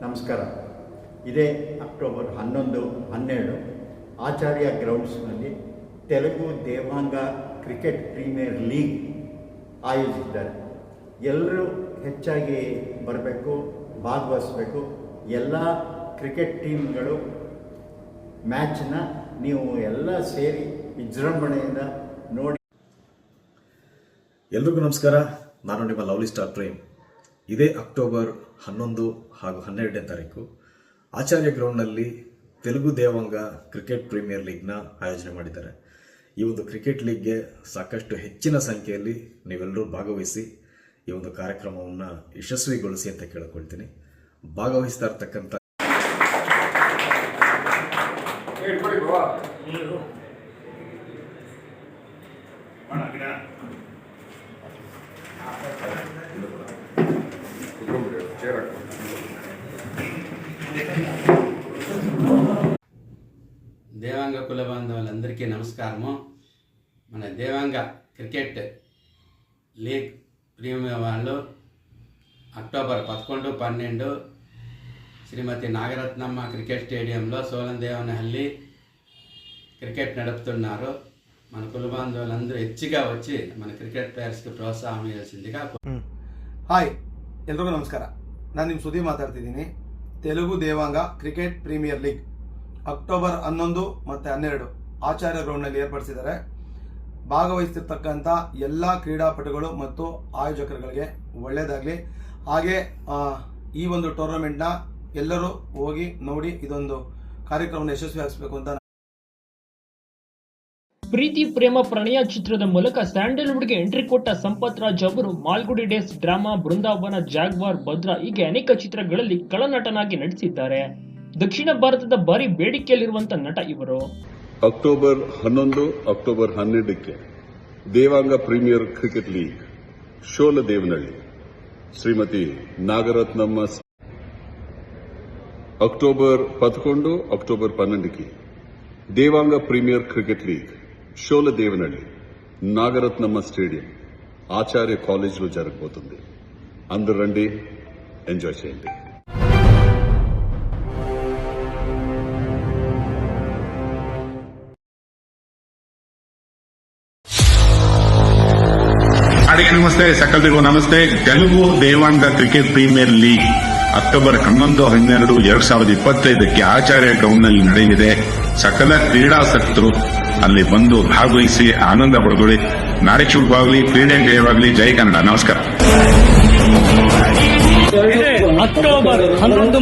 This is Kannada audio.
ನಮಸ್ಕಾರ. ಇದೇ ಅಕ್ಟೋಬರ್ 11, 12 ಆಚಾರ್ಯ ಗ್ರೌಂಡ್ಸ್ನಲ್ಲಿ Telugu Devanga cricket premier league ಆಯೋಜಿಸಿದ್ದಾರೆ. ಎಲ್ಲರೂ ಹೆಚ್ಚಾಗಿ ಬರಬೇಕು, ಭಾಗವಹಿಸಬೇಕು. ಎಲ್ಲ ಕ್ರಿಕೆಟ್ ಟೀಮ್ಗಳು ಮ್ಯಾಚನ್ನ ನೀವು ಎಲ್ಲ ಸೇರಿ ವಿಜೃಂಭಣೆಯಿಂದ ನೋಡಿ. ಎಲ್ರಿಗೂ ನಮಸ್ಕಾರ. ನಾನು ನಿಮ್ಮ ಲವ್ಲಿ ಸ್ಟಾರ್ ಪ್ರೇಮ್. ಇದೇ ಅಕ್ಟೋಬರ್ 11 ಹಾಗೂ 12ನೇ ತಾರೀಕು ಆಚಾರ್ಯ ಗ್ರೌಂಡ್ನಲ್ಲಿ ತೆಲುಗು ದೇವಾಂಗ ಕ್ರಿಕೆಟ್ ಪ್ರೀಮಿಯರ್ ಲೀಗ್ನ ಆಯೋಜನೆ ಮಾಡಿದ್ದಾರೆ. ಈ ಒಂದು ಕ್ರಿಕೆಟ್ ಲೀಗ್ಗೆ ಸಾಕಷ್ಟು ಹೆಚ್ಚಿನ ಸಂಖ್ಯೆಯಲ್ಲಿ ನೀವೆಲ್ಲರೂ ಭಾಗವಹಿಸಿ ಈ ಒಂದು ಕಾರ್ಯಕ್ರಮವನ್ನು ಯಶಸ್ವಿಗೊಳಿಸಿ ಅಂತ ಕೇಳಿಕೊಳ್ತೀನಿ. ಭಾಗವಹಿಸ್ತಾ ಇರ್ತಕ್ಕಂಥ దేవాంగ కుల బాంధవులందరికీ నమస్కారము. మన దేవాంగ క్రికెట్ లీగ్ ప్రీమియం వాళ్ళు అక్టోబర్ 11, 12 శ్రీమతి నాగరత్నమ్మ క్రికెట్ స్టేడియంలో సోలందేవనహల్లి క్రికెట్ నడుపుతున్నారు. మన కుల బాంధవులందరూ ಹೆಚ್ಚಿಗೆ వచ్చి మన క్రికెట్ ಪ್ಲೇಯರ್ಸ್ಗೆ ಪ್ರೋತ್ಸಾಹ ನೀಡಲಿಸಿಂದಿగా. ಹಾಯ್, ಎಲ್ರಿಗೂ ನಮಸ್ಕಾರ. ನಾನು ನಿಮ್ಮ ಸುದ್ದಿ ಮಾತಾಡ್ತಿದ್ದೀನಿ. Telugu Devanga cricket premier league October 11 ಮತ್ತು 12 ಆಚಾರ್ಯ ಗ್ರೌಂಡ್ನಲ್ಲಿ ಏರ್ಪಡಿಸಿದ್ದಾರೆ. ಭಾಗವಹಿಸ್ತಿರ್ತಕ್ಕಂಥ ಎಲ್ಲ ಕ್ರೀಡಾಪಟುಗಳು ಮತ್ತು ಆಯೋಜಕರುಗಳಿಗೆ ಒಳ್ಳೆಯದಾಗಲಿ. ಹಾಗೆ ಈ ಒಂದು ಟೂರ್ನಮೆಂಟ್ನ ಎಲ್ಲರೂ ಹೋಗಿ ನೋಡಿ ಇದೊಂದು ಕಾರ್ಯಕ್ರಮವನ್ನು ಯಶಸ್ವಿಯಾಗಿಸಬೇಕು ಅಂತ. ಪ್ರೀತಿ ಪ್ರೇಮ ಪ್ರಣಯ ಚಿತ್ರದ ಮೂಲಕ ಸ್ಯಾಂಡಲ್ವುಡ್ಗೆ ಎಂಟ್ರಿ ಕೊಟ್ಟ ಸಂಪತ್ ರಾಜ್ ಅವರು ಮಾಲ್ಗುಡಿ ಡೇಸ್, ಡ್ರಾಮಾ, ಬೃಂದಾವನ, ಜಾಗ್ವಾರ್, ಭದ್ರಾ ಹೀಗೆ ಅನೇಕ ಚಿತ್ರಗಳಲ್ಲಿ ಖಳನಟನಾಗಿ ನಟಿಸಿದ್ದಾರೆ. ದಕ್ಷಿಣ ಭಾರತದ ಭಾರಿ ಬೇಡಿಕೆಯಲ್ಲಿರುವಂತಹ ನಟ ಇವರು. ಅಕ್ಟೋಬರ್ 11, ಅಕ್ಟೋಬರ್ 12ಕ್ಕೆ Devanga premier cricket league Sholadevanahalli Shrimati Nagarathnamma. October 11, October 12కి Devanga premier cricket league Sholadevanahalli Nagarathnamma stadium Acharya కాలేజ్లో జరగబోతుంది. అందరూ రండి, ఎంజాయ్ చేయండి. అడిగి నమస్తే, సకలరిಗೂ నమస్తే. Telugu Devanga cricket premier league October 11, 12, 2025ಕ್ಕೆ ಆಚಾರ್ಯ ಗ್ರೌಂಡ್ನಲ್ಲಿ ನಡೆಯಲಿದೆ. ಸಕಲ ಕ್ರೀಡಾಸಕ್ತರು ಅಲ್ಲಿ ಬಂದು ಭಾಗವಹಿಸಿ ಆನಂದ ಪಡೆದುಕೊಳ್ಳಿ. ನಾಳೆ ಶುಭವಾಗಲಿ, ಕ್ರೀಡೆ ಜಯವಾಗಲಿ. ಜೈ ಕನ್ನಡ. ನಮಸ್ಕಾರ. ಅಕ್ಟೋಬರ್ 11